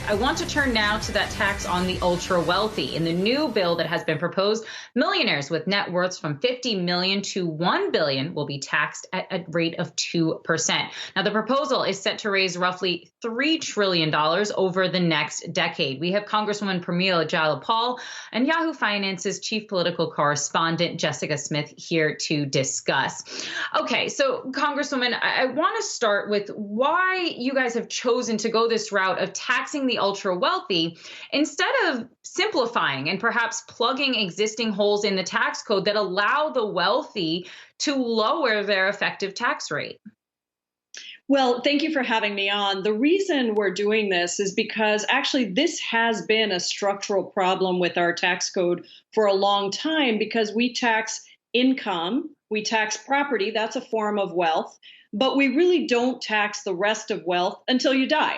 I want to turn now to that tax on the ultra wealthy. In the new bill that has been proposed, millionaires with net worths from 50 million to 1 billion will be taxed at a rate of 2%. Now, the proposal is set to raise roughly $3 trillion over the next decade. We have Congresswoman Pramila Jayapal and Yahoo Finance's chief political correspondent, Jessica Smith, here to discuss. Okay, so Congresswoman, I want to start with why you guys have chosen to go this route of taxing the ultra wealthy instead of simplifying and perhaps plugging existing holes in the tax code that allow the wealthy to lower their effective tax rate. Well, thank you for having me on. The reason we're doing this is because actually this has been a structural problem with our tax code for a long time because we tax income, we tax property, that's a form of wealth, but we really don't tax the rest of wealth until you die.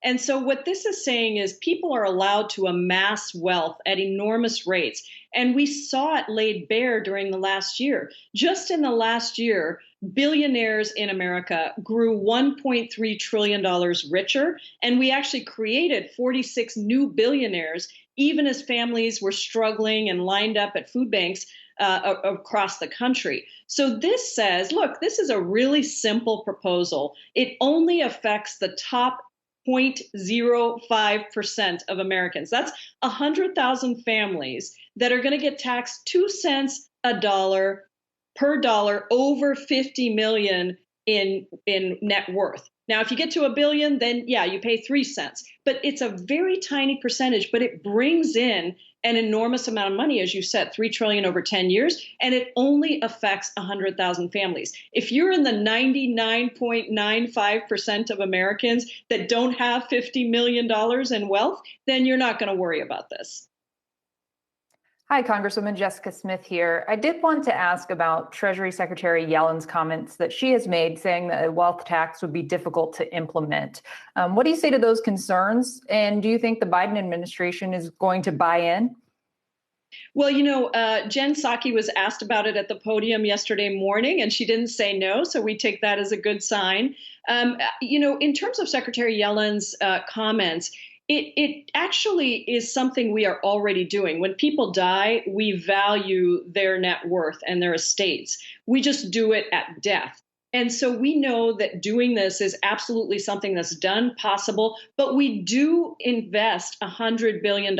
And so what this is saying is people are allowed to amass wealth at enormous rates. And we saw it laid bare during the last year. Just in the last year, billionaires in America grew $1.3 trillion richer. And we actually created 46 new billionaires, even as families were struggling and lined up at food banks across the country. So this says, look, this is a really simple proposal. It only affects the top 0.05% of Americans. That's 100,000 families that are going to get taxed 2 cents a dollar per dollar over 50 million in net worth. Now, if you get to a billion, then yeah, you pay 3 cents. But it's a very tiny percentage, but it brings in an enormous amount of money, as you said, $3 trillion over 10 years, and it only affects 100,000 families. If you're in the 99.95% of Americans that don't have $50 million in wealth, then you're not going to worry about this. Hi, Congresswoman Jessica Smith here. I did want to ask about Treasury Secretary Yellen's comments that she has made saying that a wealth tax would be difficult to implement. What do you say to those concerns? And do you think the Biden administration is going to buy in? Well, Jen Psaki was asked about it at the podium yesterday morning, and she didn't say no. So we take that as a good sign. In terms of Secretary Yellen's comments, it actually is something we are already doing. When people die, we value their net worth and their estates. We just do it at death. And so we know that doing this is absolutely something that's done, possible, but we do invest $100 billion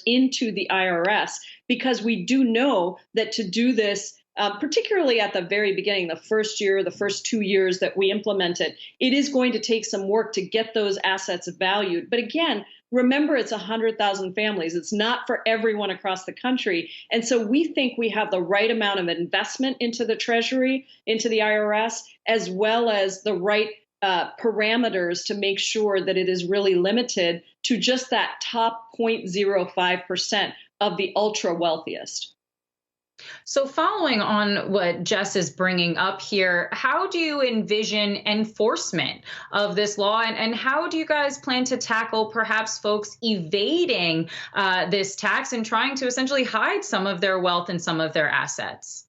into the IRS because we do know that to do this, particularly at the very beginning, the first year, the first 2 years that we implement it, it is going to take some work to get those assets valued. But again, remember, it's 100,000 families. It's not for everyone across the country. And so we think we have the right amount of investment into the Treasury, into the IRS, as well as the right parameters to make sure that it is really limited to just that top 0.05% of the ultra wealthiest. So following on what Jess is bringing up here, how do you envision enforcement of this law? And how do you guys plan to tackle perhaps folks evading this tax and trying to essentially hide some of their wealth and some of their assets?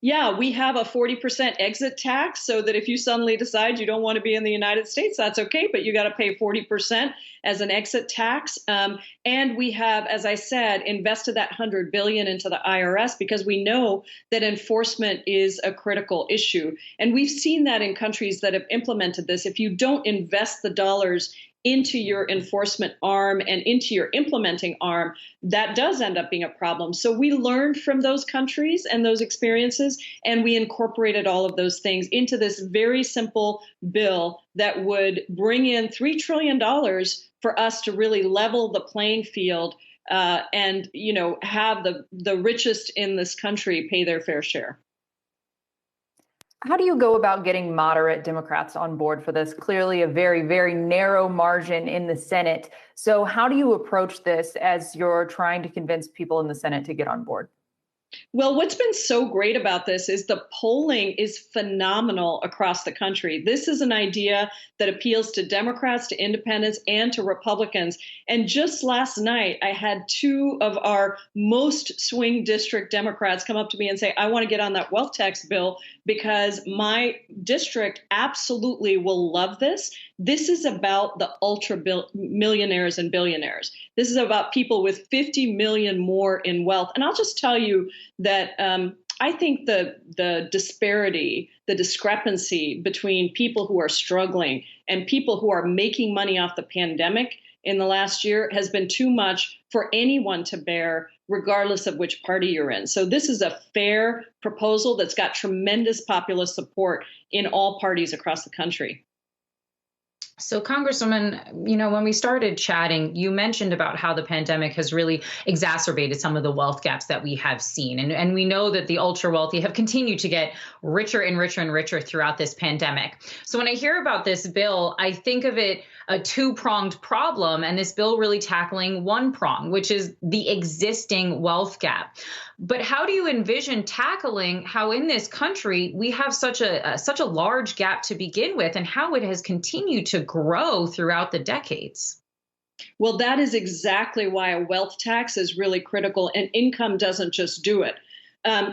Yeah, we have a 40% exit tax so that if you suddenly decide you don't want to be in the United States, that's okay, but you got to pay 40% as an exit tax. And we have, as I said, invested that $100 billion into the IRS because we know that enforcement is a critical issue. And we've seen that in countries that have implemented this. If you don't invest the dollars into your enforcement arm and into your implementing arm, that does end up being a problem. So we learned from those countries and those experiences, and we incorporated all of those things into this very simple bill that would bring in $3 trillion for us to really level the playing field and have the richest in this country pay their fair share. How do you go about getting moderate Democrats on board for this? Clearly a very, very narrow margin in the Senate. So how do you approach this as you're trying to convince people in the Senate to get on board? Well, what's been so great about this is the polling is phenomenal across the country. This is an idea that appeals to Democrats, to independents, and to Republicans. And just last night, I had two of our most swing district Democrats come up to me and say, I want to get on that wealth tax bill because my district absolutely will love this. This is about the millionaires and billionaires. This is about people with 50 million more in wealth. And I'll just tell you that I think the disparity, the discrepancy between people who are struggling and people who are making money off the pandemic in the last year has been too much for anyone to bear, regardless of which party you're in. So this is a fair proposal that's got tremendous populist support in all parties across the country. So, Congresswoman, when we started chatting, you mentioned about how the pandemic has really exacerbated some of the wealth gaps that we have seen. And we know that the ultra wealthy have continued to get richer and richer and richer throughout this pandemic. So when I hear about this bill, I think of it a two-pronged problem, and this bill really tackling one prong, which is the existing wealth gap. But how do you envision tackling how in this country we have such a large gap to begin with, and how it has continued to grow throughout the decades? Well, that is exactly why a wealth tax is really critical, and income doesn't just do it.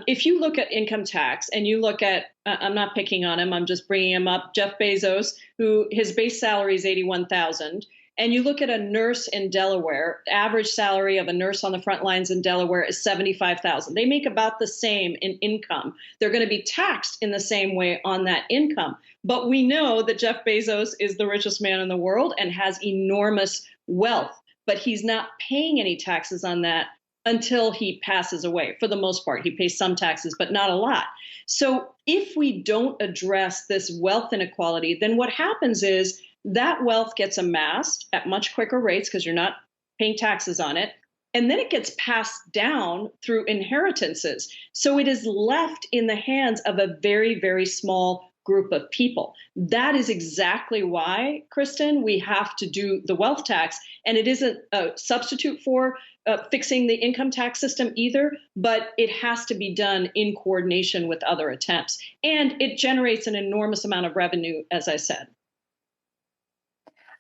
If you look at income tax and you look at, I'm not picking on him, I'm just bringing him up, Jeff Bezos, who his base salary is $81,000. And you look at a nurse in Delaware, average salary of a nurse on the front lines in Delaware is $75,000. They make about the same in income. They're going to be taxed in the same way on that income. But we know that Jeff Bezos is the richest man in the world and has enormous wealth, but he's not paying any taxes on that until he passes away. For the most part, he pays some taxes, but not a lot. So if we don't address this wealth inequality, then what happens is that wealth gets amassed at much quicker rates because you're not paying taxes on it. And then it gets passed down through inheritances. So it is left in the hands of a very, very small group of people. That is exactly why, Kristin, we have to do the wealth tax. And it isn't a substitute for fixing the income tax system either, but it has to be done in coordination with other attempts. And it generates an enormous amount of revenue, as I said.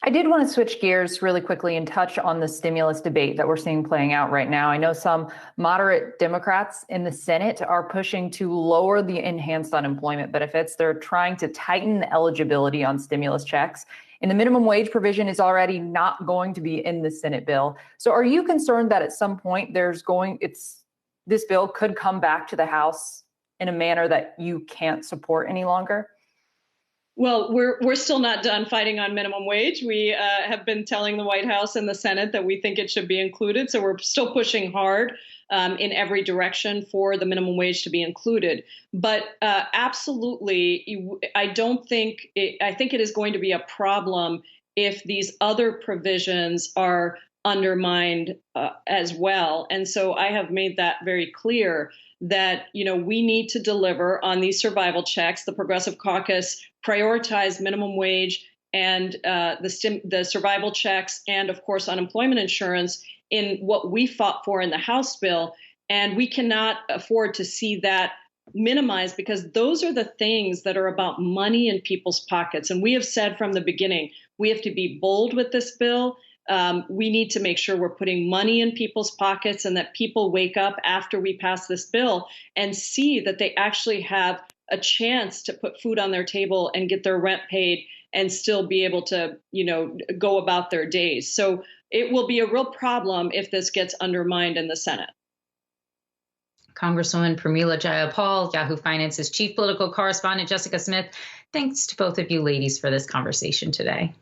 I did want to switch gears really quickly and touch on the stimulus debate that we're seeing playing out right now. I know some moderate Democrats in the Senate are pushing to lower the enhanced unemployment benefits. They're trying to tighten the eligibility on stimulus checks. And the minimum wage provision is already not going to be in the Senate bill. So are you concerned that at some point this bill could come back to the House in a manner that you can't support any longer? Well, we're still not done fighting on minimum wage. We have been telling the White House and the Senate that we think it should be included. So we're still pushing hard in every direction for the minimum wage to be included. But absolutely, I think it is going to be a problem if these other provisions are undermined as well. And so I have made that very clear that, we need to deliver on these survival checks. The Progressive Caucus prioritized minimum wage and the survival checks and, of course, unemployment insurance in what we fought for in the House bill. And we cannot afford to see that minimized because those are the things that are about money in people's pockets. And we have said from the beginning, we have to be bold with this bill. We need to make sure we're putting money in people's pockets and that people wake up after we pass this bill and see that they actually have a chance to put food on their table and get their rent paid and still be able to, go about their days. So it will be a real problem if this gets undermined in the Senate. Congresswoman Pramila Jayapal, Yahoo Finance's chief political correspondent, Jessica Smith. Thanks to both of you ladies for this conversation today.